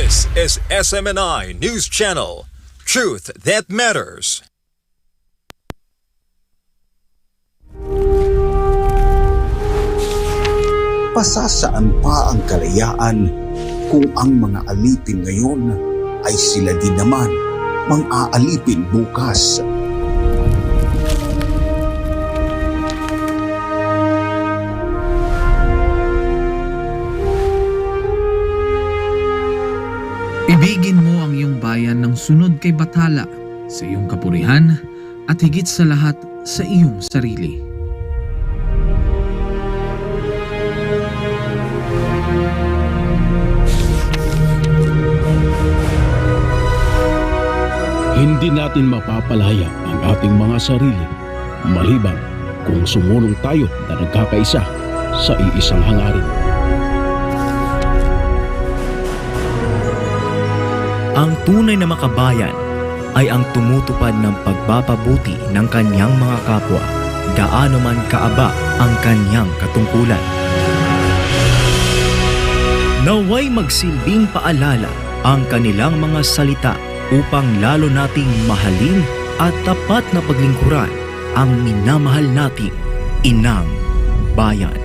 This is SMNI News Channel. Truth that matters. Pasasaan pa ang kalayaan kung ang mga alipin ngayon ay sila din naman mang-aalipin bukas. Ibigin mo ang iyong bayan ng sunod kay bathala, sa iyong kapurihan at higit sa lahat sa iyong sarili. Hindi natin mapapalaya ang ating mga sarili maliban kung sumunong tayo na nagkakaisa sa iisang hangarin. Ang tunay na makabayan ay ang tumutupad ng pagpapabuti ng kanyang mga kapwa, gaano man kaaba ang kanyang katungkulan. Naway magsilbing paalala ang kanilang mga salita upang lalo nating mahalin at tapat na paglingkuran ang minamahal nating inang bayan.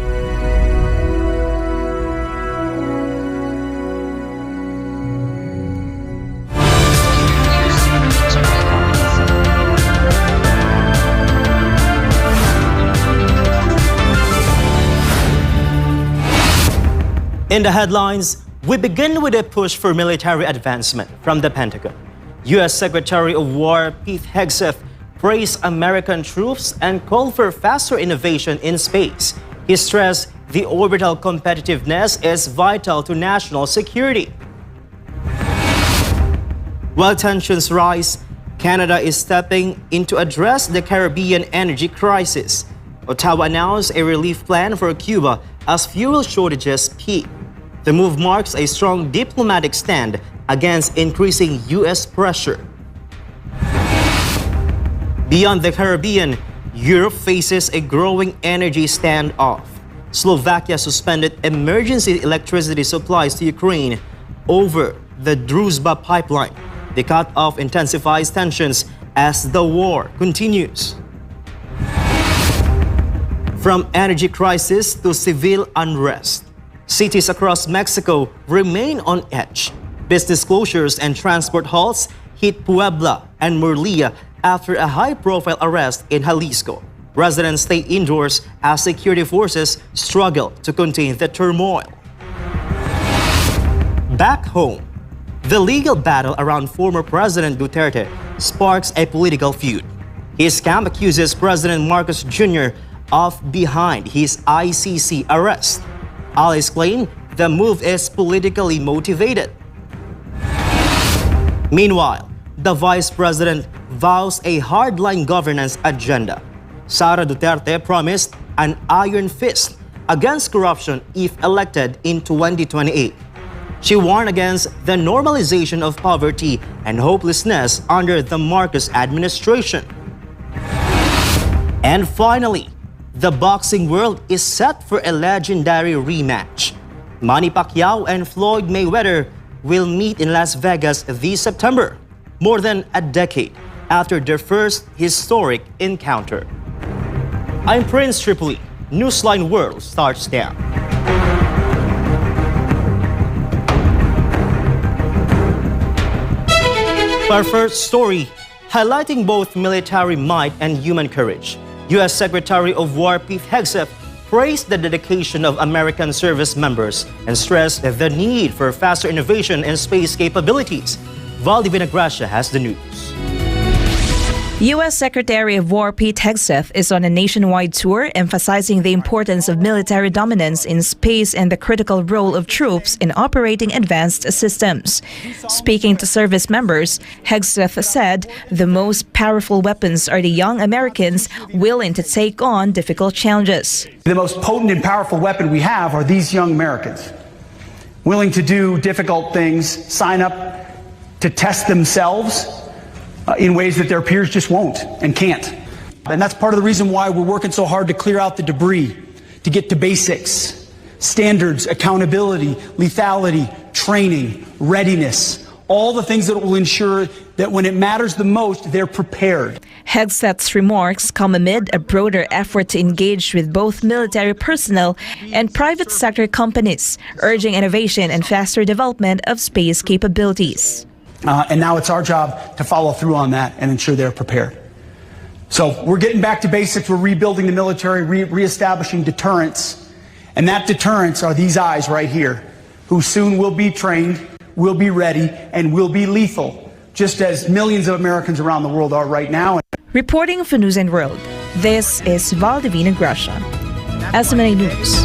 In the headlines, we begin with a push for military advancement from the Pentagon. U.S. Secretary of War Pete Hegseth praised American troops and called for faster innovation in space. He stressed the orbital competitiveness is vital to national security. While tensions rise, Canada is stepping in to address the Caribbean energy crisis. Ottawa announced a relief plan for Cuba as fuel shortages peak. The move marks a strong diplomatic stand against increasing U.S. pressure. Beyond the Caribbean, Europe faces a growing energy standoff. Slovakia suspended emergency electricity supplies to Ukraine over the Druzhba pipeline. The cut-off intensifies tensions as the war continues. From energy crisis to civil unrest, cities across Mexico remain on edge. Business closures and transport halts hit Puebla and Murlia after a high-profile arrest in Jalisco. Residents stay indoors as security forces struggle to contain the turmoil. Back home, the legal battle around former President Duterte sparks a political feud. His camp accuses President Marcos Jr. of behind his ICC arrest. Allies claim the move is politically motivated. Meanwhile, the vice president vows a hardline governance agenda. Sara Duterte promised an iron fist against corruption if elected in 2028. She warned against the normalization of poverty and hopelessness under the Marcos administration. And finally, the boxing world is set for a legendary rematch. Manny Pacquiao and Floyd Mayweather will meet in Las Vegas this September, more than a decade after their first historic encounter. I'm Prince Tripoli. Newsline World starts now. Our first story, highlighting both military might and human courage. U.S. Secretary of War Pete Hegseth praised the dedication of American service members and stressed the need for faster innovation and space capabilities. Valdi Vinagracia has the news. U.S. Secretary of War Pete Hegseth is on a nationwide tour emphasizing the importance of military dominance in space and the critical role of troops in operating advanced systems. Speaking to service members, Hegseth said the most powerful weapons are the young Americans willing to take on difficult challenges. The most potent and powerful weapon we have are these young Americans, willing to do difficult things, sign up to test themselves in ways that their peers just won't and can't. And that's part of the reason why we're working so hard to clear out the debris, to get to basics, standards, accountability, lethality, training, readiness, all the things that will ensure that when it matters the most, they're prepared. Hegseth's remarks come amid a broader effort to engage with both military personnel and private sector companies, urging innovation and faster development of space capabilities. And now it's our job to follow through on that and ensure they're prepared. So we're getting back to basics. We're rebuilding the military, reestablishing deterrence. And that deterrence are these eyes right here, who soon will be trained, will be ready, and will be lethal, just as millions of Americans around the world are right now. Reporting for News and World, this is Valdivina Gracia, SMNI News.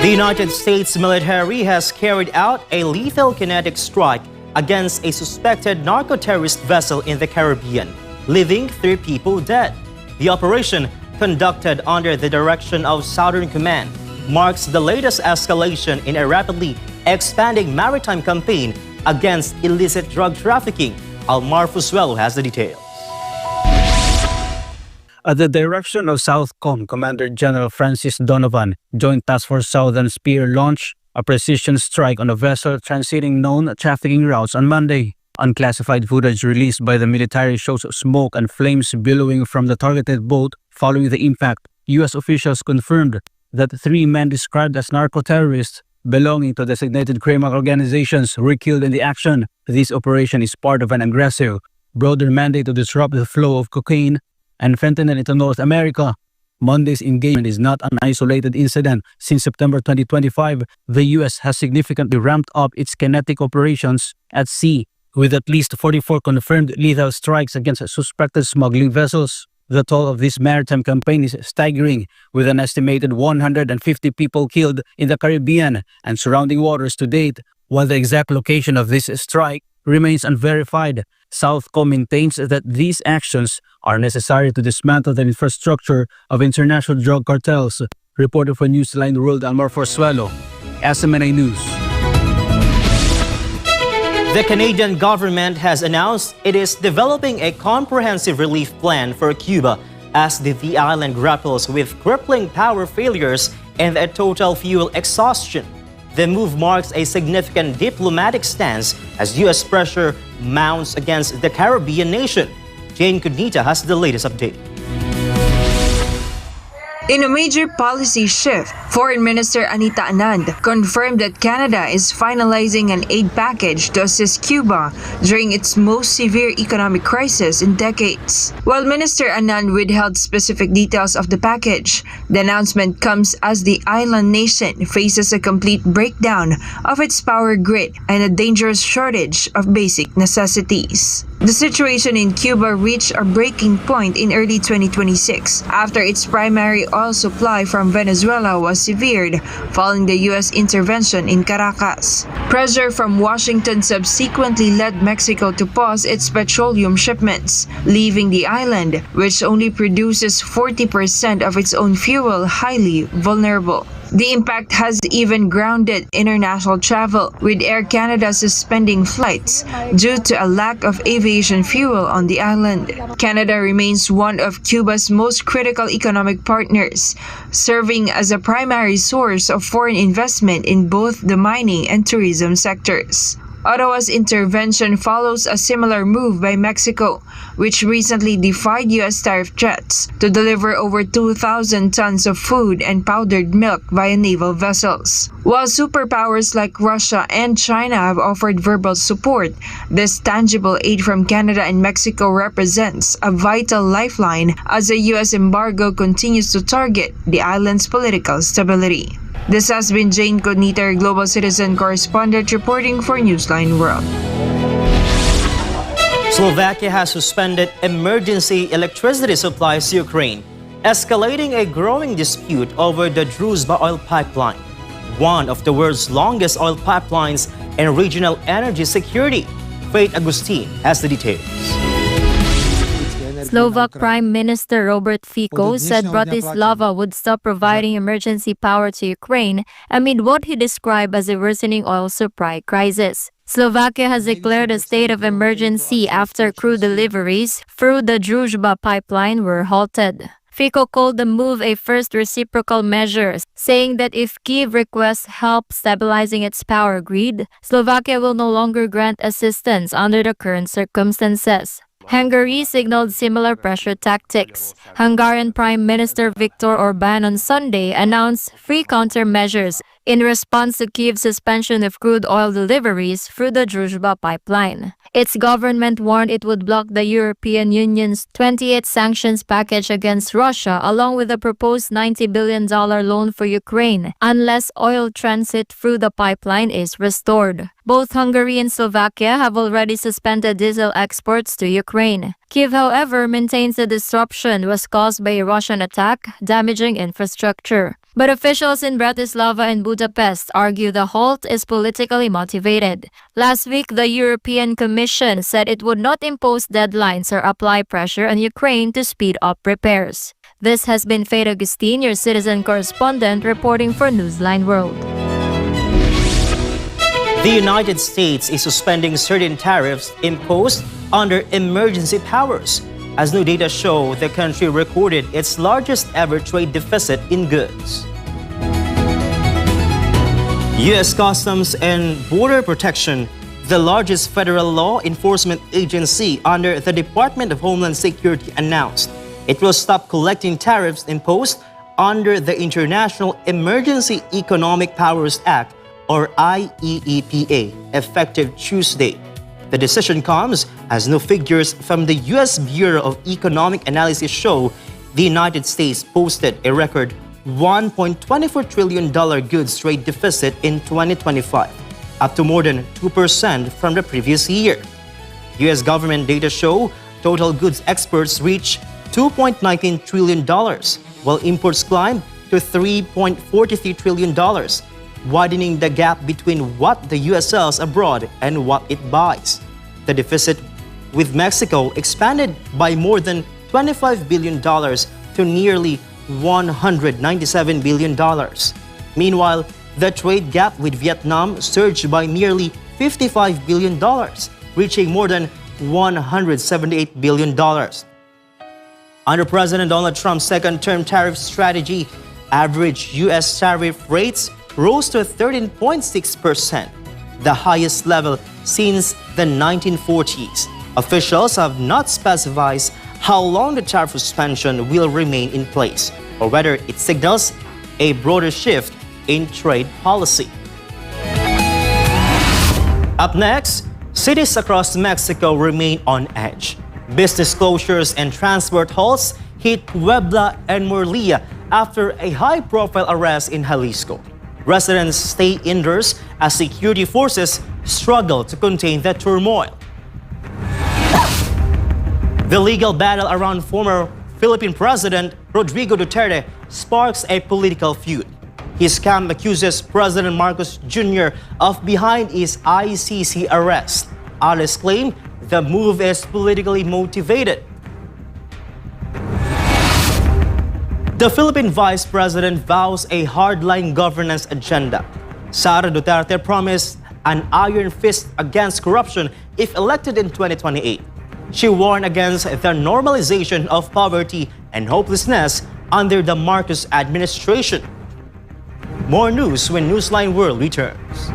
The United States military has carried out a lethal kinetic strike against a suspected narco-terrorist vessel in the Caribbean, leaving 3 people dead. The operation, conducted under the direction of Southern Command, marks the latest escalation in a rapidly expanding maritime campaign against illicit drug trafficking. Almar Fusuelo has the details. At the direction of Southcom Commander General Francis Donovan, Joint Task Force Southern Spear launched a precision strike on a vessel transiting known trafficking routes on Monday. Unclassified footage released by the military shows smoke and flames billowing from the targeted boat following the impact. U.S. officials confirmed that 3 men described as narco-terrorists belonging to designated criminal organizations were killed in the action. This operation is part of an aggressive, broader mandate to disrupt the flow of cocaine and fentanyl into North America. Monday's engagement is not an isolated incident. Since September 2025, the U.S. has significantly ramped up its kinetic operations at sea, with at least 44 confirmed lethal strikes against suspected smuggling vessels. The toll of this maritime campaign is staggering, with an estimated 150 people killed in the Caribbean and surrounding waters to date. While the exact location of this strike remains unverified, Southcom maintains that these actions are necessary to dismantle the infrastructure of international drug cartels. Reporter for Newsline World, Almar Fusuelo, SMNI News. The Canadian government has announced it is developing a comprehensive relief plan for Cuba as the island grapples with crippling power failures and a total fuel exhaustion. The move marks a significant diplomatic stance as U.S. pressure mounts against the Caribbean nation. Jane Cudnita has the latest update. In a major policy shift, Foreign Minister Anita Anand confirmed that Canada is finalizing an aid package to assist Cuba during its most severe economic crisis in decades. While Minister Anand withheld specific details of the package, the announcement comes as the island nation faces a complete breakdown of its power grid and a dangerous shortage of basic necessities. The situation in Cuba reached a breaking point in early 2026 after its primary oil supply from Venezuela was severed following the U.S. intervention in Caracas. Pressure from Washington subsequently led Mexico to pause its petroleum shipments, leaving the island, which only produces 40% of its own fuel, highly vulnerable. The impact has even grounded international travel, with Air Canada suspending flights due to a lack of aviation fuel on the island. Canada remains one of Cuba's most critical economic partners, serving as a primary source of foreign investment in both the mining and tourism sectors. Ottawa's intervention follows a similar move by Mexico, which recently defied U.S. tariff threats to deliver over 2,000 tons of food and powdered milk via naval vessels. While superpowers like Russia and China have offered verbal support, this tangible aid from Canada and Mexico represents a vital lifeline as the U.S. embargo continues to target the island's political stability. This has been Jane Cudnita, Global Citizen Correspondent, reporting for Newsline World. Slovakia has suspended emergency electricity supplies to Ukraine, escalating a growing dispute over the Druzhba oil pipeline, one of the world's longest oil pipelines and regional energy security. Faith Agustin has the details. Slovak Prime Minister Robert Fico said Bratislava would stop providing emergency power to Ukraine amid what he described as a worsening oil supply crisis. Slovakia has declared a state of emergency after crude deliveries through the Druzhba pipeline were halted. Fico called the move a first reciprocal measure, saying that if Kyiv requests help stabilizing its power grid, Slovakia will no longer grant assistance under the current circumstances. Hungary signaled similar pressure tactics. Hungarian Prime Minister Viktor Orbán on Sunday announced free countermeasures in response to Kyiv's suspension of crude oil deliveries through the Druzhba pipeline. Its government warned it would block the European Union's 28th sanctions package against Russia along with a proposed $90 billion loan for Ukraine unless oil transit through the pipeline is restored. Both Hungary and Slovakia have already suspended diesel exports to Ukraine. Kyiv, however, maintains the disruption was caused by a Russian attack, damaging infrastructure. But officials in Bratislava and Budapest argue the halt is politically motivated. Last week, the European Commission said it would not impose deadlines or apply pressure on Ukraine to speed up repairs. This has been Faye Agustin, your citizen correspondent, reporting for Newsline World. The United States is suspending certain tariffs imposed under emergency powers. As new data show, the country recorded its largest ever trade deficit in goods. U.S. Customs and Border Protection, the largest federal law enforcement agency under the Department of Homeland Security, announced it will stop collecting tariffs imposed under the International Emergency Economic Powers Act, or IEEPA, effective Tuesday. The decision comes as new figures from the U.S. Bureau of Economic Analysis show the United States posted a record $1.24 trillion goods trade deficit in 2025, up to more than 2% from the previous year. U.S. government data show total goods exports reached $2.19 trillion, while imports climbed to $3.43 trillion, widening the gap between what the U.S. sells abroad and what it buys. The deficit with Mexico expanded by more than $25 billion to nearly $197 billion. Meanwhile, the trade gap with Vietnam surged by nearly $55 billion, reaching more than $178 billion. Under President Donald Trump's second-term tariff strategy, average U.S. tariff rates rose to 13.6%, the highest level since the 1940s. Officials have not specified how long the tariff suspension will remain in place, or whether it signals a broader shift in trade policy. Up next, cities across Mexico remain on edge. Business closures and transport halts hit Puebla and Morelia after a high-profile arrest in Jalisco. Residents stay indoors as security forces struggle to contain the turmoil. The legal battle around former Philippine President Rodrigo Duterte sparks a political feud. His camp accuses President Marcos Jr. of behind his ICC arrest. Others claim the move is politically motivated. The Philippine Vice President vows a hardline governance agenda. Sara Duterte promised an iron fist against corruption if elected in 2028. She warned against the normalization of poverty and hopelessness under the Marcos administration. More news when Newsline World returns.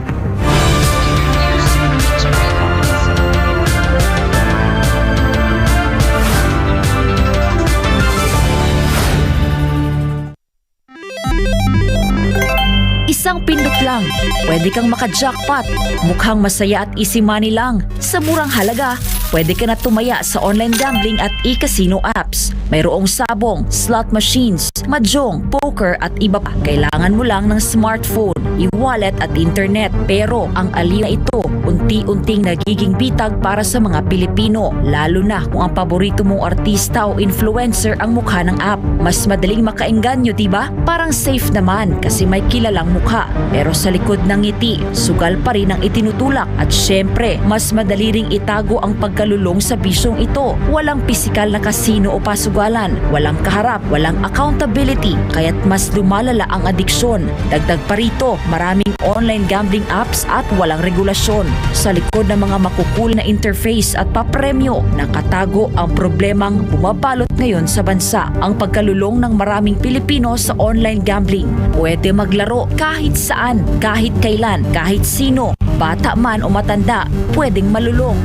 Isang pindot lang, pwede kang maka-jackpot. Mukhang masaya at easy money lang. Sa murang halaga, pwede ka na tumaya sa online gambling at e-casino apps. Mayroong sabong, slot machines, mahjong, poker at iba pa. Kailangan mo lang ng smartphone, e-wallet at internet. Pero ang alina ito, unti-unting nagiging bitag para sa mga Pilipino. Lalo na kung ang paborito mong artista o influencer ang mukha ng app. Mas madaling makaengganyo, diba? Parang safe naman kasi may kilalang mukha. Pero sa likod ng ngiti, sugal pa rin ang itinutulak. At syempre, mas madali ring itago ang pagkalulong sa bisyong ito. Walang pisikal na kasino o pasugalan, walang kaharap, walang accountability, kaya't mas lumalala ang adiksyon. Dagdag pa rito, maraming online gambling apps at walang regulasyon. Sa likod ng mga makukul na interface at papremyo, nakatago ang problemang bumabalot ngayon sa bansa. Ang pagkalulong ng maraming Pilipino sa online gambling. Pwede maglaro kahit saan, kahit kailan, kahit sino, bata man o matanda, pwedeng malulong.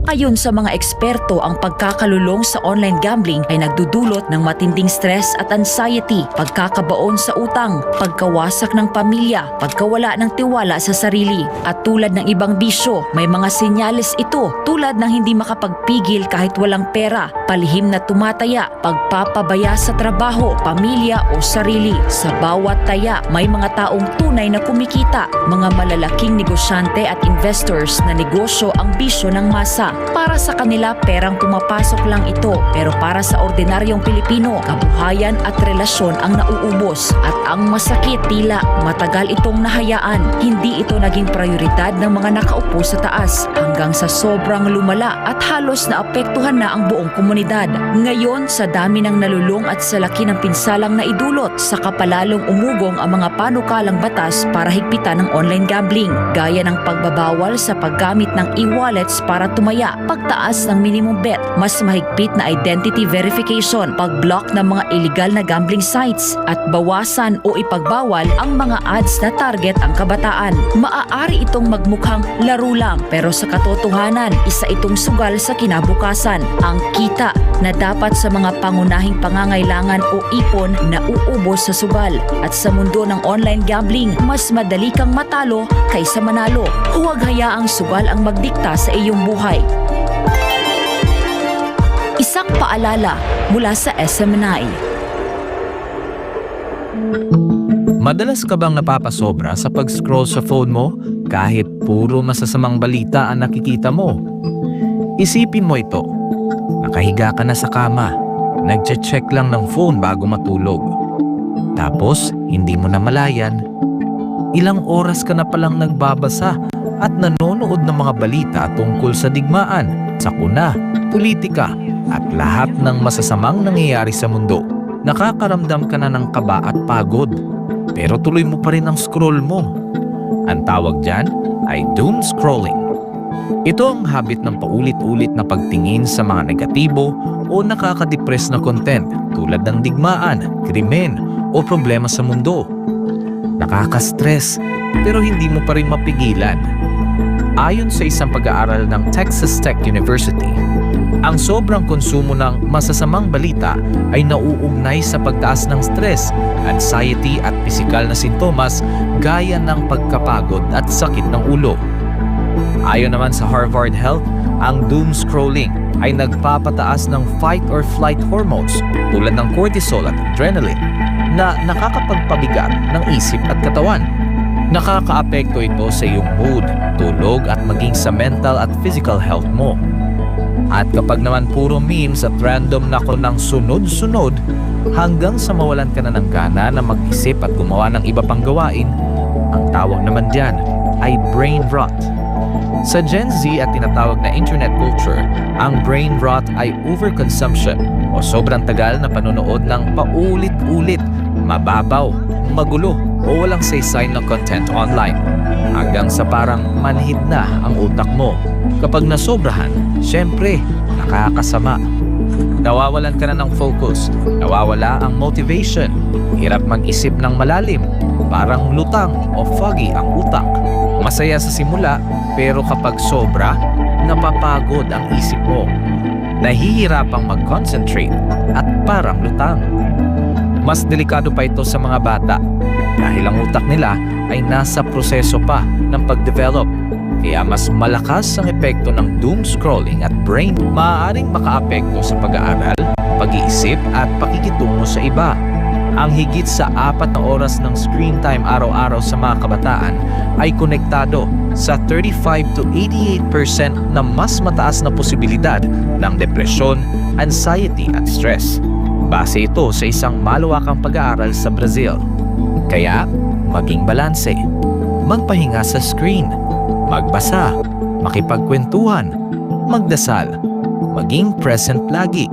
Ayon sa mga eksperto, ang pagkakalulong sa online gambling ay nagdudulot ng matinding stress at anxiety, pagkakabaon sa utang, pagkawasak ng pamilya, pagkawala ng tiwala sa sarili. At tulad ng ibang bisyo, may mga senyales ito tulad ng hindi makapagpigil kahit walang pera, palihim na tumataya, pagpapabaya sa trabaho, pamilya o sarili. Sa bawat taya, may mga taong tunay na kumikita, mga malalaking negosyante at investors na negosyo ang bisyo ng masa. Para sa kanila, perang pumapasok lang ito. Pero para sa ordinaryong Pilipino, kabuhayan at relasyon ang nauubos. At ang masakit, tila matagal itong nahayaan. Hindi ito naging prioridad ng mga nakaupo sa taas hanggang sa sobrang lumala at halos naapektuhan na ang buong komunidad. Ngayon, sa dami ng nalulong at sa laki ng pinsalang naidulot, saka palalong umugong ang mga panukalang batas para higpitan ng online gambling, gaya ng pagbabawal sa paggamit ng e-wallets para tumaya, pagtaas ng minimum bet, mas mahigpit na identity verification, pag-block ng mga illegal na gambling sites, at bawasan o ipagbawal ang mga ads na target ang kabataan. Maaari itong magmukhang laro lang, pero sa katotohanan, isa itong sugal sa kinabukasan. Ang kita na dapat sa mga pangunahing pangangailangan o ipon na uubos sa sugal. At sa mundo ng online gambling, mas madali kang matalo kaysa manalo. Huwag hayaang sugal ang magdikta sa iyong buhay. Isang paalala mula sa SMNI. Madalas ka bang napapasobra sa pag-scroll sa phone mo kahit puro masasamang balita ang nakikita mo? Isipin mo ito. Nakahiga ka na sa kama, nagche-check lang ng phone bago matulog. Tapos, hindi mo na malayan, ilang oras ka na palang nagbabasa at nanonood ng mga balita tungkol sa digmaan, sakuna, politika, at lahat ng masasamang nangyayari sa mundo. Nakakaramdam ka na ng kaba at pagod, pero tuloy mo pa rin ang scroll mo. Ang tawag dyan ay doom scrolling. Ito ang habit ng paulit-ulit na pagtingin sa mga negatibo o nakaka-depress na content tulad ng digmaan, krimen o problema sa mundo. Nakaka-stress pero hindi mo pa rin mapigilan. Ayon sa isang pag-aaral ng Texas Tech University, ang sobrang konsumo ng masasamang balita ay nauugnay sa pagtaas ng stress, anxiety at pisikal na sintomas gaya ng pagkapagod at sakit ng ulo. Ayon naman sa Harvard Health, ang doom scrolling ay nagpapataas ng fight or flight hormones tulad ng cortisol at adrenaline na nakakapagpabigat ng isip at katawan. Nakakaapekto ito sa iyong mood, tulog at maging sa mental at physical health mo. At kapag naman puro memes at random na ng sunod-sunod hanggang sa mawalan ka na ng gana na mag-isip at gumawa ng iba pang gawain, ang tawag naman dyan ay brain rot. Sa Gen Z at tinatawag na internet culture, ang brain rot ay overconsumption o sobrang tagal na panonood ng paulit-ulit, mababaw, magulo o walang saysay na content online hanggang sa parang manhid na ang utak mo. Kapag nasobrahan, syempre, nakakasama. Nawawalan ka na ng focus, nawawala ang motivation, hirap mag-isip ng malalim, parang lutang o foggy ang utak. Masaya sa simula, pero kapag sobra, napapagod ang isip mo. Nahihirapang mag-concentrate at parang lutang. Mas delikado pa ito sa mga bata dahil ang utak nila ay nasa proseso pa ng pag-develop. Kaya mas malakas ang epekto ng doom scrolling at brain. Maaaring makaapekto sa pag-aaral, pag-iisip at pakikitungo sa iba. Ang higit sa 4 na oras ng screen time araw-araw sa mga kabataan ay konektado sa 35 to 88% na mas mataas na posibilidad ng depresyon, anxiety at stress. Base ito sa isang malawakang pag-aaral sa Brazil. Kaya, maging balanse. Magpahinga sa screen. Magbasa, makipagkwentuhan, Magdasal. Maging present lagi.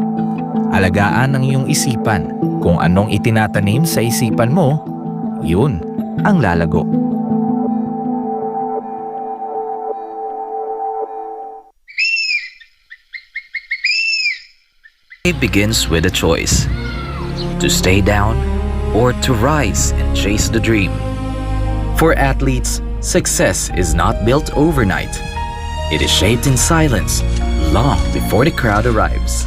Alagaan ang iyong isipan. Kung anong itinatanim sa isipan mo, yun ang lalago. It begins with a choice. To stay down or to rise and chase the dream. For athletes, success is not built overnight. It is shaped in silence long before the crowd arrives.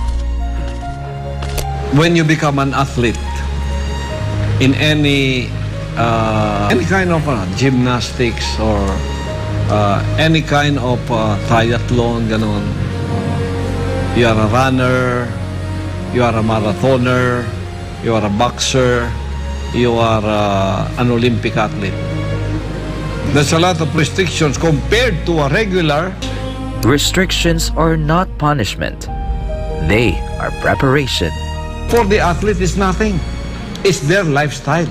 When you become an athlete in any kind of gymnastics or any kind of triathlon, ganon, you are a runner, you are a marathoner, you are a boxer, you are an Olympic athlete. There's a lot of restrictions compared to a regular. Restrictions are not punishment. They are preparation. For the athlete, it's nothing. It's their lifestyle.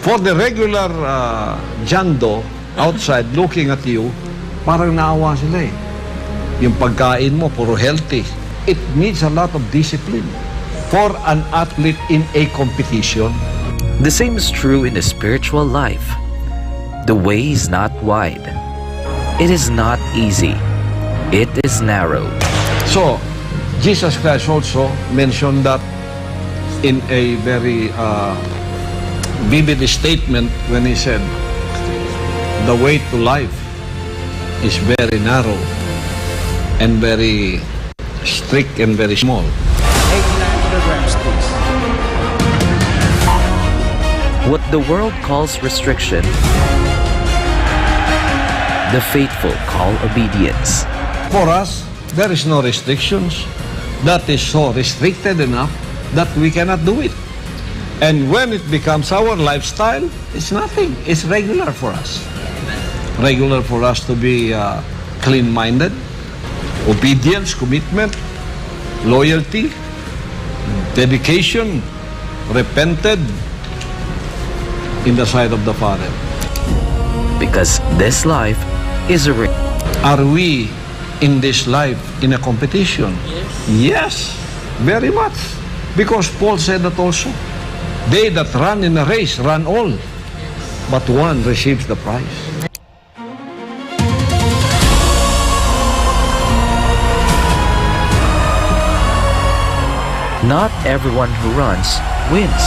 For the regular jando outside looking at you, parang naawa sila eh. Yung pagkain mo, puro healthy. It needs a lot of discipline for an athlete in a competition. The same is true in the spiritual life. The way is not wide. It is not easy. It is narrow. So, Jesus Christ also mentioned that in a very vivid statement when he said, the way to life is very narrow and very strict and very small. 89 kilograms, please. What the world calls restriction, the faithful call obedience. For us, there is no restrictions. That is so restricted enough that we cannot do it. And when it becomes our lifestyle, it's nothing. It's regular for us. Regular for us to be clean-minded, obedience, commitment, loyalty, dedication, repented in the sight of the Father. Because this life is a race. Are we in this life in a competition? Yes, very much. Because Paul said that also. They that run in a race run all, but one receives the prize. Not everyone who runs wins.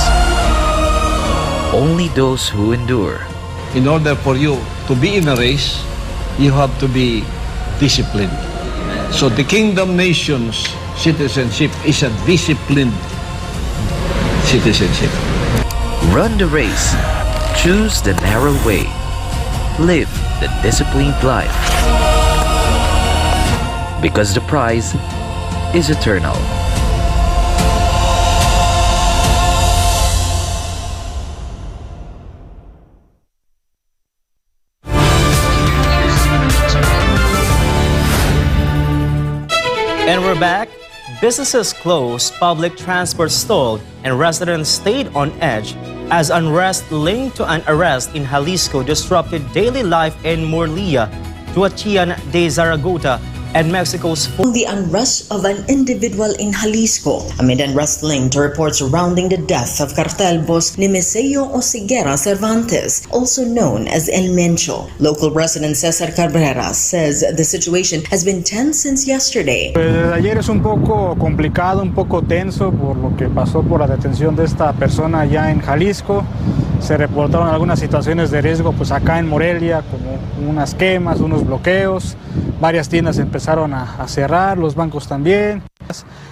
Only those who endure. In order for you to be in a race, you have to be disciplined. So the kingdom nation's citizenship is a disciplined citizenship. Run the race. Choose the narrow way. Live the disciplined life. Because the prize is eternal. And we're back. Businesses closed, public transport stalled, and residents stayed on edge as unrest linked to an arrest in Jalisco disrupted daily life in Morlia, Tuachian de Zaragoza, and Mexico's the unrest of an individual in Jalisco amid unrest linked to reports surrounding the death of cartel boss Nemesio Oseguera Cervantes, also known as El Mencho. Local resident Cesar Cabrera says the situation has been tense since yesterday. Ayer es un poco complicado, un poco tenso por lo que pasó por la detención de esta persona allá en Jalisco. Se reportaron algunas situaciones de riesgo pues acá en Morelia, como unas quemas, unos bloqueos, varias tiendas empezaron a cerrar, los bancos también.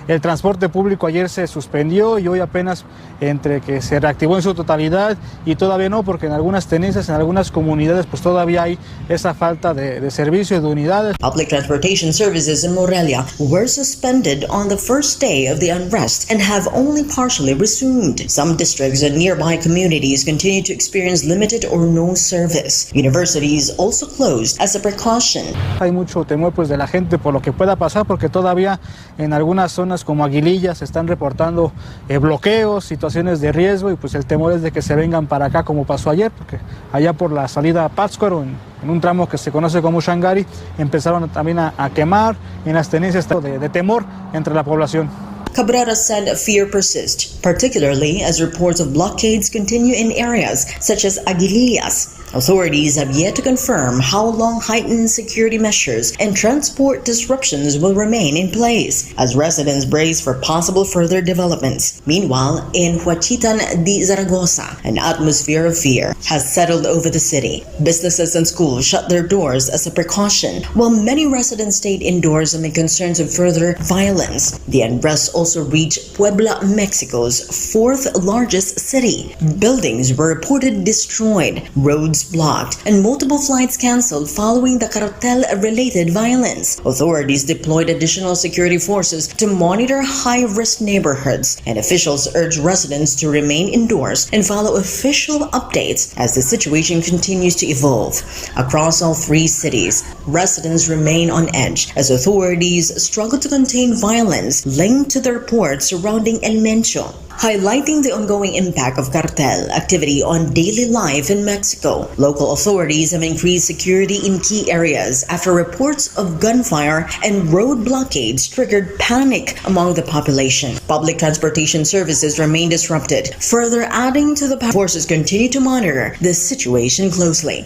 El transporte público ayer se suspendió y hoy apenas entre que se reactivó en su totalidad y todavía no, porque en algunas tenencias, en algunas comunidades pues todavía hay esa falta de servicio, de unidades. Public transportation services in Morelia were suspended on the first day of the unrest and have only partially resumed. Some districts and nearby communities continue to experience limited or no service. Universities also closed as a precaution. Hay mucho temor pues de la gente por lo que pueda pasar, porque todavía en algunas zonas como Aguililla se están reportando bloqueos, situaciones de riesgo y pues el temor es de que se vengan para acá como pasó ayer, porque allá por la salida a Pátzcuaro, en un tramo que se conoce como Shangari, empezaron también a quemar en las tenencias de temor entre la población. Cabrera said fear persists, particularly as reports of blockades continue in areas such as Aguilillas. Authorities have yet to confirm how long heightened security measures and transport disruptions will remain in place as residents brace for possible further developments. Meanwhile, in Huachitan de Zaragoza, an atmosphere of fear has settled over the city. Businesses and schools shut their doors as a precaution, while many residents stayed indoors amid concerns of further violence. The unrest also reached Puebla, Mexico's fourth largest city. Buildings were reported destroyed, roads blocked, and multiple flights canceled following the cartel-related violence. Authorities deployed additional security forces to monitor high-risk neighborhoods, and officials urged residents to remain indoors and follow official updates as the situation continues to evolve. Across all three cities, residents remain on edge as authorities struggle to contain violence linked to the reports surrounding El Mencho, highlighting the ongoing impact of cartel activity on daily life in Mexico. Local authorities have increased security in key areas after reports of gunfire and road blockades triggered panic among the population. Public transportation services remain disrupted, further adding to the forces continue to monitor the situation closely.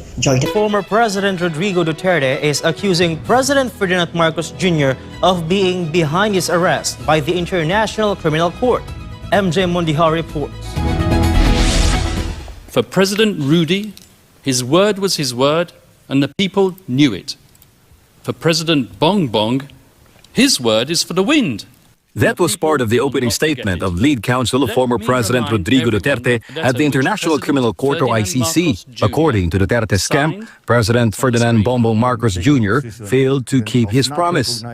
Former President Rodrigo Duterte is accusing President Ferdinand Marcos Jr. of being behind his arrest by the International Criminal Court. MJ Mondiha reports. For President Rudy, his word was his word, and the people knew it. For President Bong Bong, his word is for the wind. That was part of the opening statement of lead counsel of former President Rodrigo Duterte at the International Criminal Court or ICC. According to Duterte's camp, President Ferdinand Bongbong Marcos Jr. failed to keep his promise.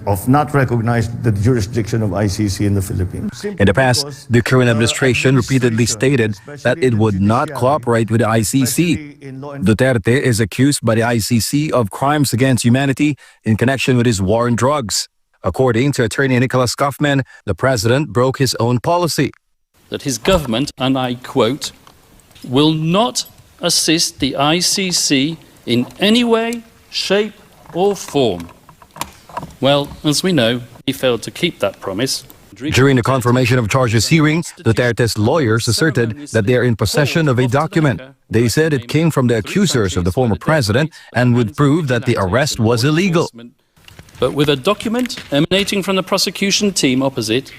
Of not recognize the jurisdiction of ICC in the Philippines. In the past, the current administration repeatedly stated that it would not cooperate with the ICC. Duterte is accused by the ICC of crimes against humanity in connection with his war on drugs. According to attorney Nicholas Kaufman, the president broke his own policy. That his government, and I quote, will not assist the ICC in any way, shape or form. Well, as we know, he failed to keep that promise. During the confirmation of charges hearing, Duterte's lawyers asserted that they are in possession of a document. They said it came from the accusers of the former president and would prove that the arrest was illegal. But with a document emanating from the prosecution team opposite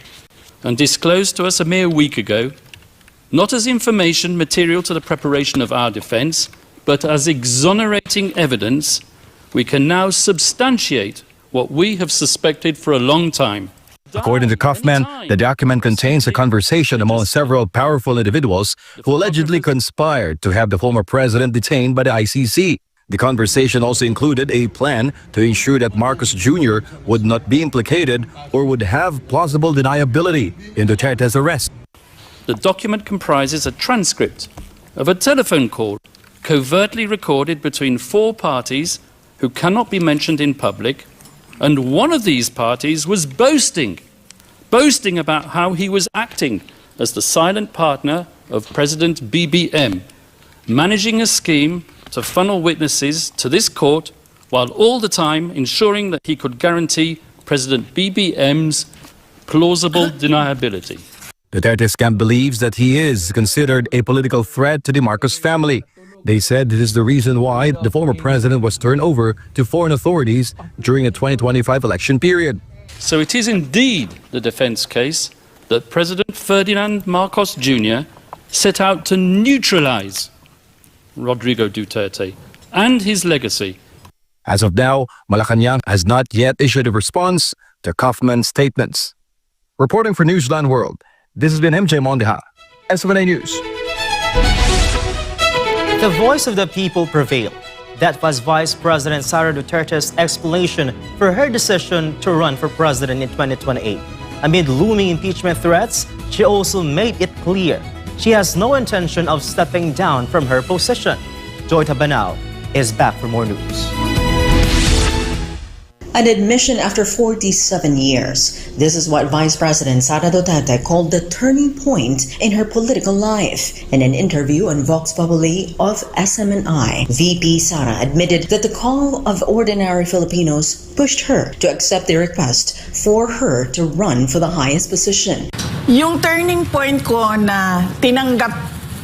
and disclosed to us a mere week ago, not as information material to the preparation of our defence, but as exonerating evidence, we can now substantiate what we have suspected for a long time. According to Kaufman, the document contains a conversation among several powerful individuals who allegedly conspired to have the former president detained by the ICC. The conversation also included a plan to ensure that Marcos Jr. would not be implicated or would have plausible deniability in Duterte's arrest. The document comprises a transcript of a telephone call covertly recorded between four parties who cannot be mentioned in public, and one of these parties was boasting about how he was acting as the silent partner of President BBM, managing a scheme to funnel witnesses to this court while all the time ensuring that he could guarantee President BBM's plausible deniability. Duterte's camp believes that he is considered a political threat to the Marcos family. They said this is the reason why the former president was turned over to foreign authorities during the 2025 election period. So it is indeed the defense case that President Ferdinand Marcos Jr. set out to neutralize Rodrigo Duterte and his legacy. As of now, Malacanang has not yet issued a response to Kaufman's statements. Reporting for Newsline World, this has been MJ Mondiha, SMNI News. The voice of the people prevailed. That was Vice President Sara Duterte's explanation for her decision to run for president in 2028. Amid looming impeachment threats, she also made it clear she has no intention of stepping down from her position. Joy Tabanao is back for more news. An admission after 47 years. This is what Vice President Sara Duterte called the turning point in her political life. In an interview on Vox Populi of SMNI, VP Sara admitted that the call of ordinary Filipinos pushed her to accept the request for her to run for the highest position. Yung turning point ko na tinanggap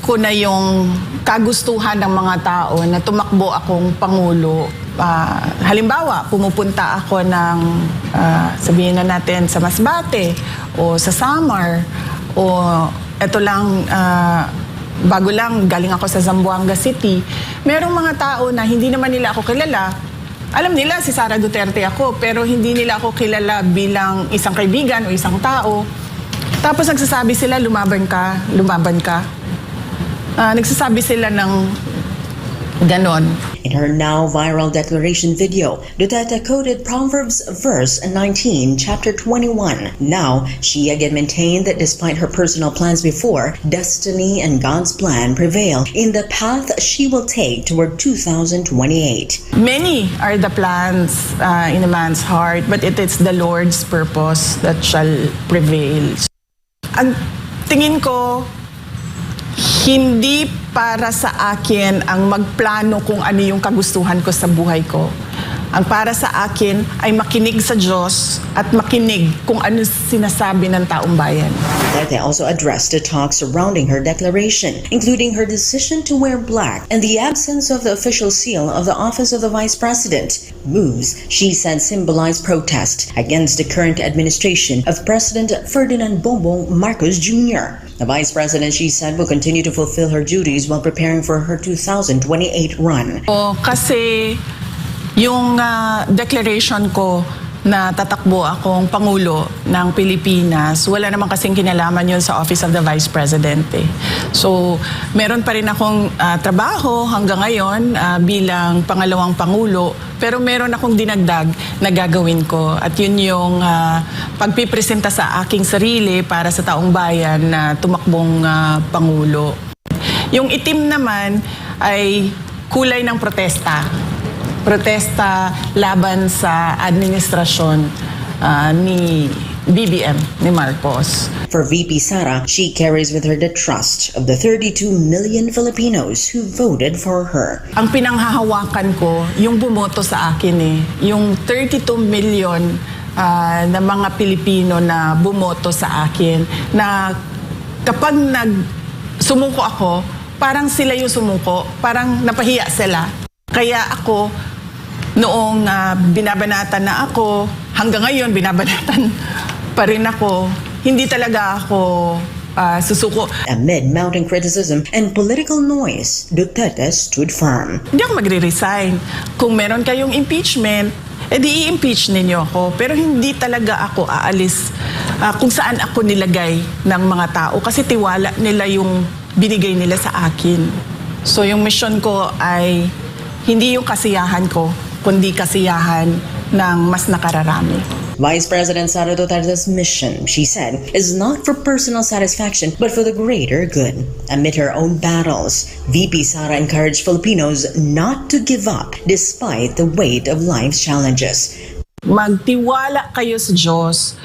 ko na yung kagustuhan ng mga tao na tumakbo akong Pangulo. Halimbawa, pumupunta ako ng sabihin na natin sa Masbate o sa Samar o eto lang bago lang galing ako sa Zamboanga City. Merong mga tao na hindi naman nila ako kilala. Alam nila si Sara Duterte ako pero hindi nila ako kilala bilang isang kaibigan o isang tao. Tapos nagsasabi sila lumaban ka. Nagsasabi sila ng ganon. In her now viral declaration video, Duterte quoted Proverbs verse 19, chapter 21. Now, she again maintained that despite her personal plans before, destiny and God's plan prevail in the path she will take toward 2028. Many are the plans in a man's heart, but it is the Lord's purpose that shall prevail. Ang tingin ko, hindi para sa akin ang magplano kung ano yung kagustuhan ko sa buhay ko. Ang para sa akin ay makinig sa Diyos at makinig kung ano sinasabi ng taong bayan. Duterte also addressed the talks surrounding her declaration, including her decision to wear black and the absence of the official seal of the office of the Vice President. Moves, she said, symbolized protest against the current administration of President Ferdinand Bongbong Marcos Jr. The Vice President, she said, will continue to fulfill her duties while preparing for her 2028 run. Kasi yung declaration ko na tatakbo akong Pangulo ng Pilipinas, wala naman kasing kinalaman yun sa Office of the Vice President. So, meron pa rin akong trabaho hanggang ngayon bilang pangalawang Pangulo, pero meron akong dinagdag na gagawin ko. At yun yung pagpipresenta sa aking sarili para sa taong bayan na tumakbong Pangulo. Yung itim naman ay kulay ng protesta. Protesta laban sa administrasyon ni BBM, ni Marcos. For VP Sara, she carries with her the trust of the 32 million Filipinos who voted for her. Ang pinanghahawakan ko, yung bumoto sa akin yung 32 million na mga Pilipino na bumoto sa akin, na kapag sumuko ako, parang sila yung sumuko, parang napahiya sila. Kaya ako, noong binabanatan na ako, hanggang ngayon binabanatan pa rin ako, hindi talaga ako susuko. Amid mounting criticism and political noise, Duterte stood firm. Hindi ako magre-resign. Kung meron kayong impeachment, edi i-impeach ninyo ako. Pero hindi talaga ako aalis kung saan ako nilagay ng mga tao kasi tiwala nila yung binigay nila sa akin. So yung mission ko ay hindi yung kasiyahan ko, kundi kasiyahan ng mas nakararami. Vice President Sara Duterte's mission, she said, is not for personal satisfaction but for the greater good. Amid her own battles, VP Sara encouraged Filipinos not to give up despite the weight of life's challenges. Magtiwala kayo sa Diyos.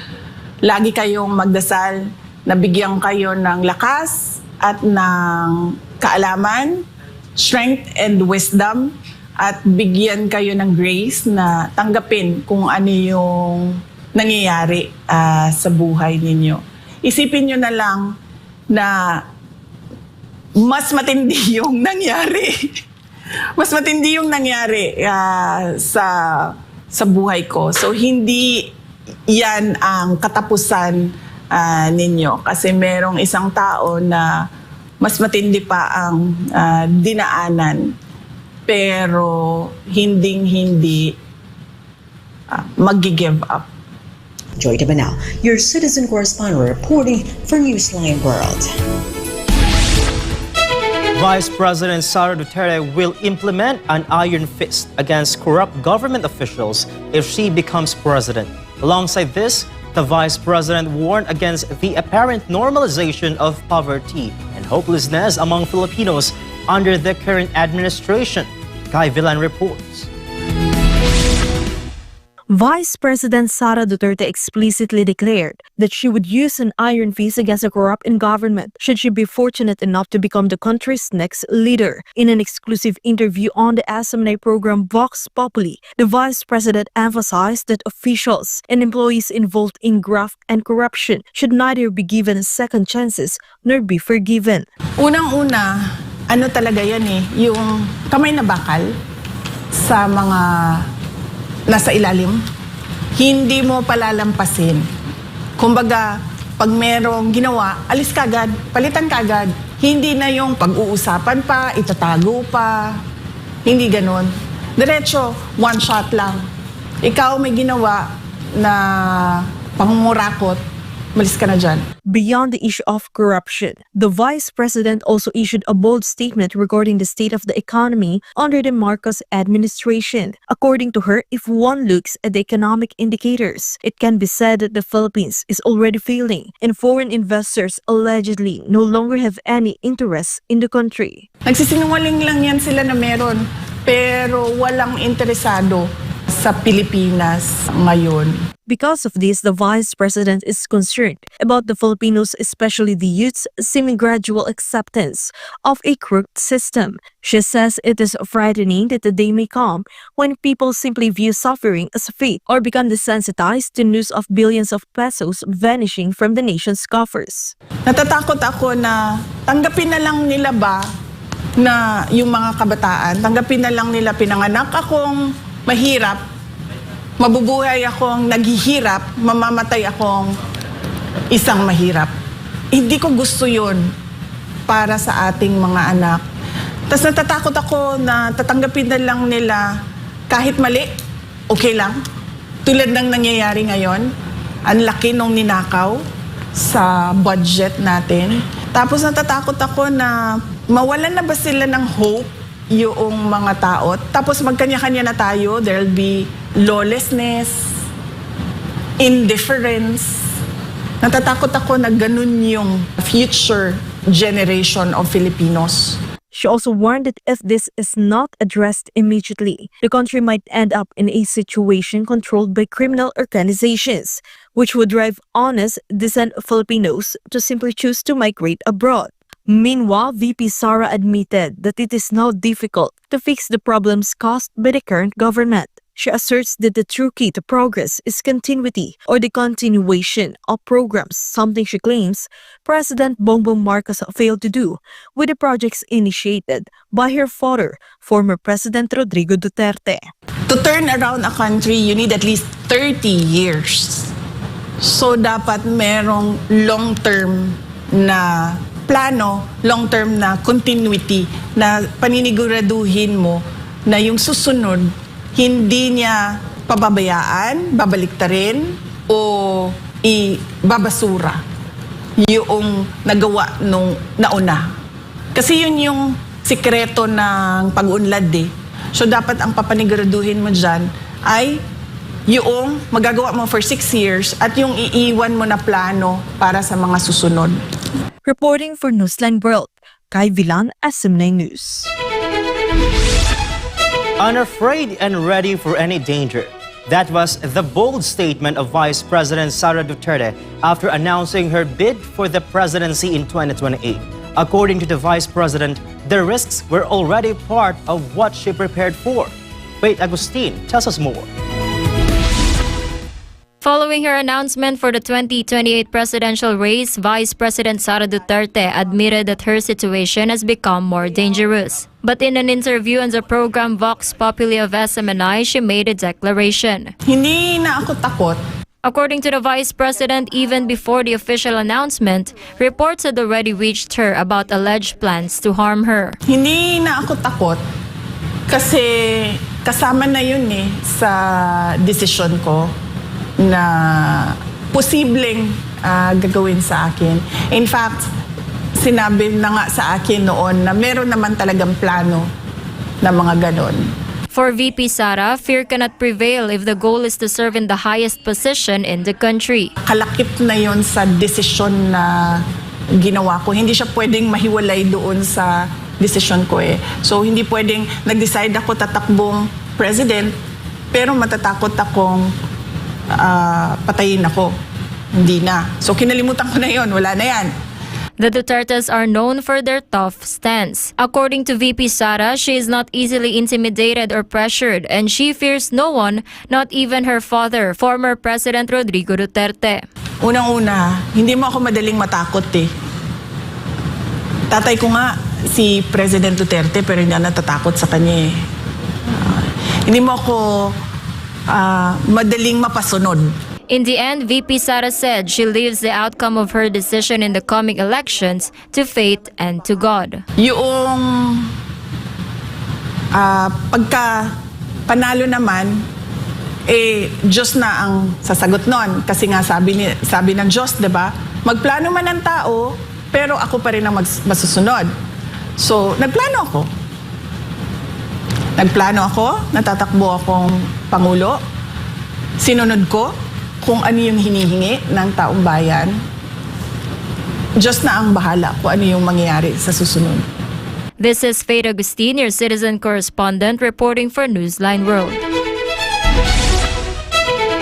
Lagi kayong magdasal na bigyan kayo ng lakas at ng kaalaman, strength and wisdom, at bigyan kayo ng grace na tanggapin kung ano yung nangyayari sa buhay ninyo. Isipin nyo na lang na mas matindi yung nangyari. Mas matindi yung nangyari sa buhay ko. So hindi yan ang katapusan ninyo. Kasi merong isang tao na mas matindi pa ang dinaanan. Pero hindi mag-give up. Joy Tabanao, your citizen correspondent reporting for Newsline World. Vice President Sara Duterte will implement an iron fist against corrupt government officials if she becomes president. Alongside this, the Vice President warned against the apparent normalization of poverty and hopelessness among Filipinos under the current administration. Guy Villan reports. Vice President Sara Duterte explicitly declared that she would use an iron fist against a corrupt in government should she be fortunate enough to become the country's next leader. In an exclusive interview on the SMNI program Vox Populi, the Vice President emphasized that officials and employees involved in graft and corruption should neither be given second chances nor be forgiven. Unang-una, ano talaga yan yung kamay na bakal sa mga nasa ilalim, hindi mo palalampasin. Kumbaga, pag merong ginawa, alis kagad, palitan kagad. Hindi na yung pag-uusapan pa, itatago pa. Hindi ganon. Diretso, one shot lang. Ikaw may ginawa na pangungurakot, malis ka na dyan. Beyond the issue of corruption, the Vice President also issued a bold statement regarding the state of the economy under the Marcos administration. According to her, if one looks at the economic indicators, it can be said that the Philippines is already failing and foreign investors allegedly no longer have any interest in the country. Nagsisinungaling lang yan sila na meron, pero walang interesado sa Pilipinas ngayon. Because of this, the Vice President is concerned about the Filipinos, especially the youth's seeming gradual acceptance of a crooked system. She says it is frightening that the day may come when people simply view suffering as fate or become desensitized to news of billions of pesos vanishing from the nation's coffers. Natatakot ako na tanggapin na lang nila ba na yung mga kabataan, tanggapin na lang nila pinanganak akong mahirap, mabubuhay akong naghihirap, mamamatay akong isang mahirap. Hindi ko gusto yun para sa ating mga anak. Tapos natatakot ako na tatanggapin na lang nila kahit mali, okay lang. Tulad ng nangyayari ngayon, ang laki nung ninakaw sa budget natin. Tapos natatakot ako na mawalan na ba sila ng hope yung mga tao. Tapos magkanya-kanya na tayo, there'll be lawlessness, indifference. Natatakot ako na ganun yung future generation of Filipinos. She also warned that if this is not addressed immediately, the country might end up in a situation controlled by criminal organizations, which would drive honest, decent Filipinos to simply choose to migrate abroad. Meanwhile, VP Sara admitted that it is now difficult to fix the problems caused by the current government. She asserts that the true key to progress is continuity or the continuation of programs, something she claims President Bongbong Marcos failed to do with the projects initiated by her father, former President Rodrigo Duterte. To turn around a country, you need at least 30 years. So dapat merong long-term na plano, long-term na continuity na paniniguraduhin mo na yung susunod hindi niya pababayaan, babaliktarin o ibabasura yung nagawa nung nauna. Kasi yun yung sikreto ng pag-unlad eh. So dapat ang papaniguraduhin mo dyan ay yung magagawa mo for 6 years at yung iiwan mo na plano para sa mga susunod. Reporting for Newsline World, Kai Villan, SMNI News. Unafraid and ready for any danger. That was the bold statement of Vice President Sara Duterte after announcing her bid for the presidency in 2028. According to the Vice President, the risks were already part of what she prepared for. Wait, Agustin tells us more. Following her announcement for the 2028 presidential race, Vice President Sara Duterte admitted that her situation has become more dangerous. But in an interview on the program Vox Populi of SMNI, she made a declaration. Hindi na ako takot. According to the Vice President, even before the official announcement, reports had already reached her about alleged plans to harm her. Hindi na ako takot kasi kasama na yun sa desisyon ko na posibleng gagawin sa akin. In fact, sinabi na nga sa akin noon na meron naman talagang plano na mga ganon. For VP Sara, fear cannot prevail if the goal is to serve in the highest position in the country. Kalakip na yon sa desisyon na ginawa ko. Hindi siya pwedeng mahiwalay doon sa desisyon ko eh. So hindi pwedeng nag-decide ako tatakbong president pero matatakot akong patayin ako. Hindi na. So kinalimutan ko na yon, wala na yan. The Dutertes are known for their tough stance. According to VP Sara, she is not easily intimidated or pressured and she fears no one, not even her father, former President Rodrigo Duterte. Unang-una, hindi mo ako madaling matakot eh. Tatay ko nga si President Duterte pero hindi na natatakot sa kanya eh. Hindi mo ako madaling mapasunod. In the end, VP Sara said she leaves the outcome of her decision in the coming elections to fate and to God. Yung pagka panalo naman, Diyos na ang sasagot nun. Kasi nga sabi ng Diyos, diba? Magplano man ang tao, pero ako pa rin ang masusunod. So, nagplano ako, natatakbo akong Pangulo, sinunod ko kung ano yung hinihingi ng taong bayan. Diyos na ang bahala kung ano yung mangyayari sa susunod. This is Faith Agustin, your citizen correspondent, reporting for Newsline World.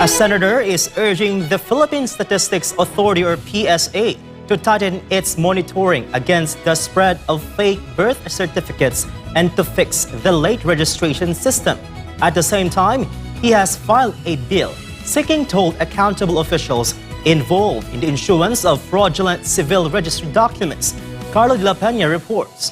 A senator is urging the Philippine Statistics Authority or PSA to tighten its monitoring against the spread of fake birth certificates and to fix the late registration system. At the same time, he has filed a bill seeking to hold accountable officials involved in the issuance of fraudulent civil registry documents. Carlo de la Peña reports.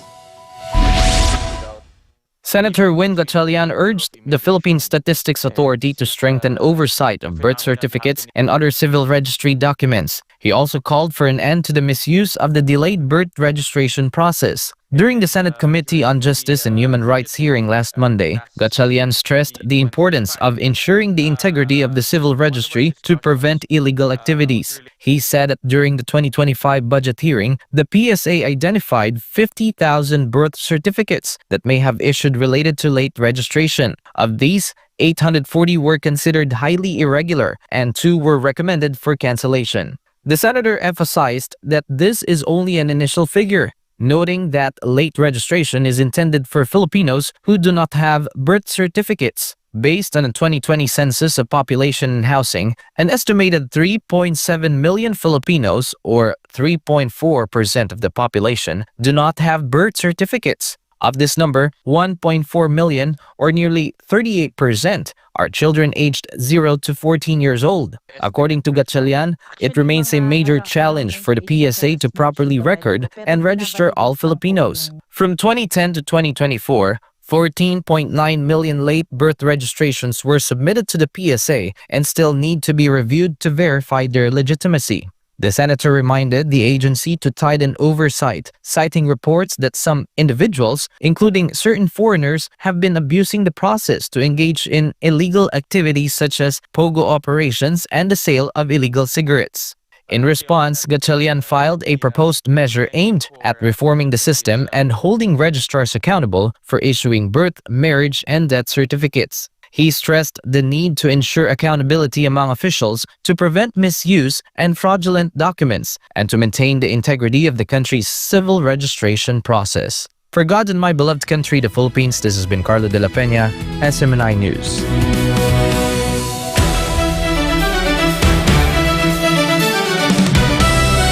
Senator Win Gatchalian urged the Philippine Statistics Authority to strengthen oversight of birth certificates and other civil registry documents. He also called for an end to the misuse of the delayed birth registration process. During the Senate Committee on Justice and Human Rights hearing last Monday, Gatchalian stressed the importance of ensuring the integrity of the civil registry to prevent illegal activities. He said that during the 2025 budget hearing, the PSA identified 50,000 birth certificates that may have issued related to late registration. Of these, 840 were considered highly irregular and 2 were recommended for cancellation. The senator emphasized that this is only an initial figure, noting that late registration is intended for Filipinos who do not have birth certificates. Based on a 2020 census of population and housing, an estimated 3.7 million Filipinos, or 3.4% of the population, do not have birth certificates. Of this number, 1.4 million, or nearly 38%, are children aged 0 to 14 years old. According to Gatchalian, it remains a major challenge for the PSA to properly record and register all Filipinos. From 2010 to 2024, 14.9 million late birth registrations were submitted to the PSA and still need to be reviewed to verify their legitimacy. The senator reminded the agency to tighten oversight, citing reports that some individuals, including certain foreigners, have been abusing the process to engage in illegal activities such as pogo operations and the sale of illegal cigarettes. In response, Gatchalian filed a proposed measure aimed at reforming the system and holding registrars accountable for issuing birth, marriage, and death certificates. He stressed the need to ensure accountability among officials to prevent misuse and fraudulent documents and to maintain the integrity of the country's civil registration process. For God and my beloved country, the Philippines, this has been Carlo de la Peña, SMNI News.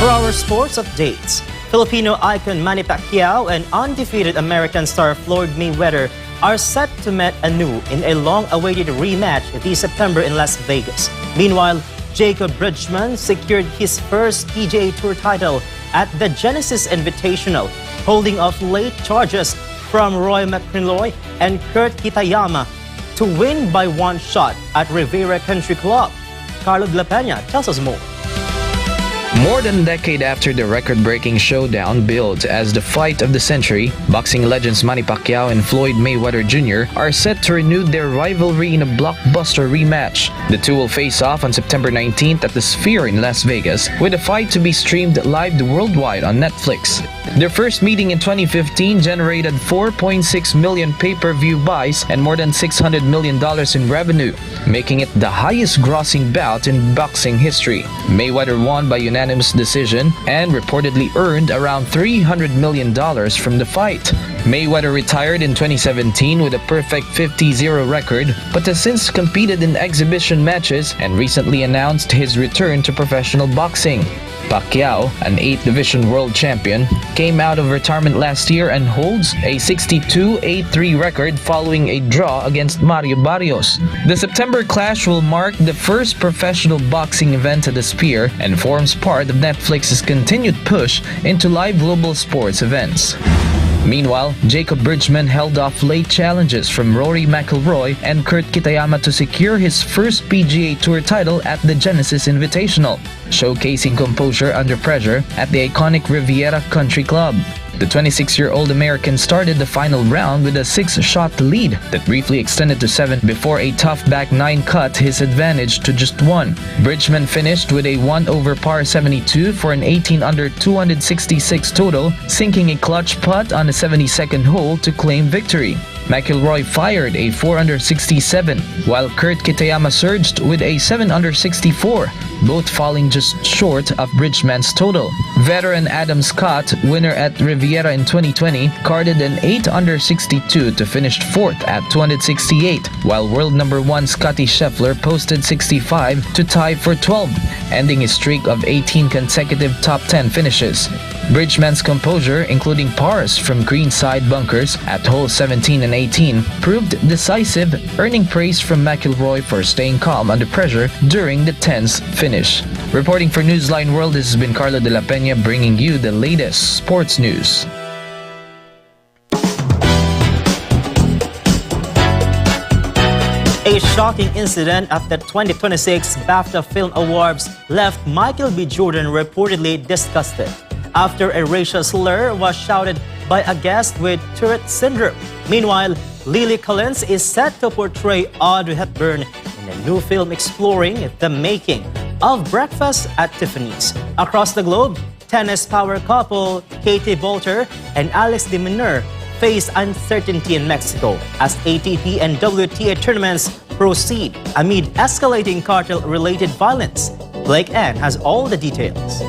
For our sports updates, Filipino icon Manny Pacquiao and undefeated American star Floyd Mayweather are set to meet anew in a long-awaited rematch this September in Las Vegas. Meanwhile, Jacob Bridgman secured his first PGA Tour title at the Genesis Invitational, holding off late charges from Roy McIlroy and Kurt Kitayama to win by one shot at Rivera Country Club. Carlo de la Peña tells us more. More than a decade after the record-breaking showdown billed as the fight of the century, boxing legends Manny Pacquiao and Floyd Mayweather Jr. are set to renew their rivalry in a blockbuster rematch. The two will face off on September 19th at the Sphere in Las Vegas, with the fight to be streamed live worldwide on Netflix. Their first meeting in 2015 generated 4.6 million pay-per-view buys and more than $600 million in revenue, making it the highest-grossing bout in boxing history. Mayweather won by unanimous decision and reportedly earned around $300 million from the fight. Mayweather retired in 2017 with a perfect 50-0 record, but has since competed in exhibition matches and recently announced his return to professional boxing. Pacquiao, an 8th division world champion, came out of retirement last year and holds a 62-8-3 record following a draw against Mario Barrios. The September clash will mark the first professional boxing event at the Sphere and forms part of Netflix's continued push into live global sports events. Meanwhile, Jacob Bridgman held off late challenges from Rory McIlroy and Kurt Kitayama to secure his first PGA Tour title at the Genesis Invitational, showcasing composure under pressure at the iconic Riviera Country Club. The 26-year-old American started the final round with a 6-shot lead that briefly extended to 7 before a tough back 9 cut his advantage to just 1. Bridgman finished with a 1 over par 72 for an 18 under 266 total, sinking a clutch putt on the 72nd hole to claim victory. McIlroy fired a 4 under 67, while Kurt Kitayama surged with a 7 under 64, both falling just short of Bridgman's total. Veteran Adam Scott, winner at Riviera in 2020, carded an 8 under 62 to finish 4th at 268, while world number 1 Scottie Scheffler posted 65 to tie for 12th, ending his streak of 18 consecutive top 10 finishes. Bridgman's composure, including pars from greenside bunkers at holes 17 and 18, proved decisive, earning praise from McIlroy for staying calm under pressure during the tense finish. Reporting for Newsline World, this has been Carlo de la Peña bringing you the latest sports news. A shocking incident at the 2026 BAFTA Film Awards left Michael B. Jordan reportedly disgusted after a racial slur was shouted by a guest with Tourette syndrome. Meanwhile, Lily Collins is set to portray Audrey Hepburn in a new film exploring the making of Breakfast at Tiffany's. Across the globe, tennis power couple Katie Boulter and Alex de Minaur face uncertainty in Mexico as ATP and WTA tournaments proceed amid escalating cartel-related violence. Blake Ann has all the details.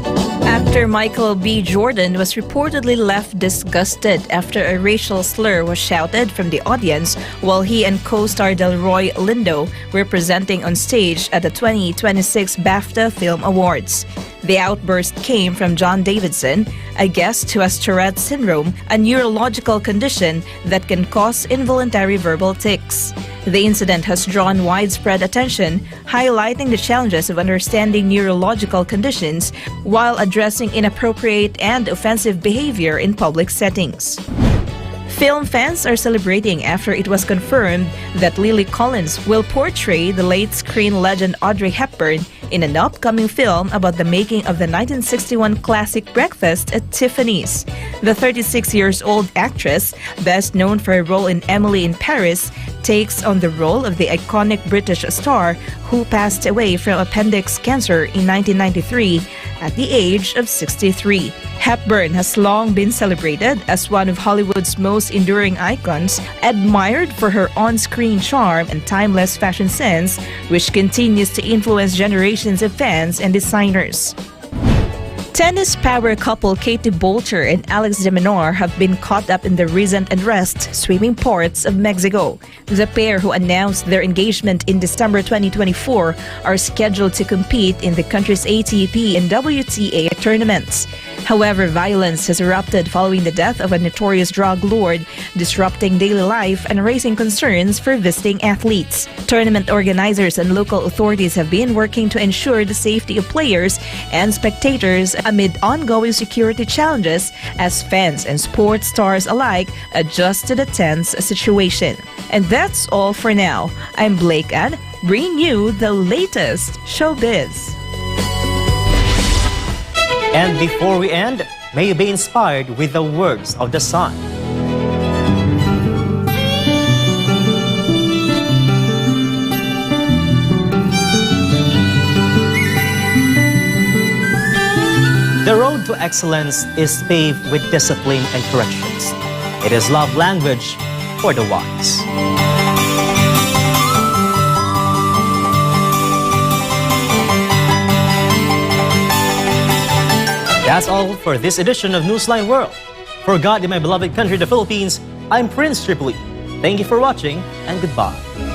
Actor Michael B. Jordan was reportedly left disgusted after a racial slur was shouted from the audience while he and co-star Delroy Lindo were presenting on stage at the 2026 BAFTA Film Awards. The outburst came from John Davidson, a guest who has Tourette syndrome, a neurological condition that can cause involuntary verbal tics. The incident has drawn widespread attention, highlighting the challenges of understanding neurological conditions while addressing inappropriate and offensive behavior in public settings. Film fans are celebrating after it was confirmed that Lily Collins will portray the late screen legend Audrey Hepburn in an upcoming film about the making of the 1961 classic Breakfast at Tiffany's. The 36-year-old actress, best known for her role in Emily in Paris, takes on the role of the iconic British star who passed away from appendix cancer in 1993 at the age of 63. Hepburn has long been celebrated as one of Hollywood's most enduring icons, admired for her on-screen charm and timeless fashion sense, which continues to influence generations of fans and designers. Tennis power couple Katie Boulter and Alex de Minaur have been caught up in the recent unrest sweeping parts of Mexico. The pair, who announced their engagement in December 2024, are scheduled to compete in the country's ATP and WTA tournaments. However, violence has erupted following the death of a notorious drug lord, disrupting daily life and raising concerns for visiting athletes. Tournament organizers and local authorities have been working to ensure the safety of players and spectators amid ongoing security challenges as fans and sports stars alike adjust to the tense situation. And that's all for now. I'm Blake Ann, bringing you the latest showbiz. And before we end, may you be inspired with the words of the sun. The road to excellence is paved with discipline and corrections. It is love language for the wise. That's all for this edition of Newsline World. For God in my beloved country, the Philippines, I'm Prince Tripoli. Thank you for watching and goodbye.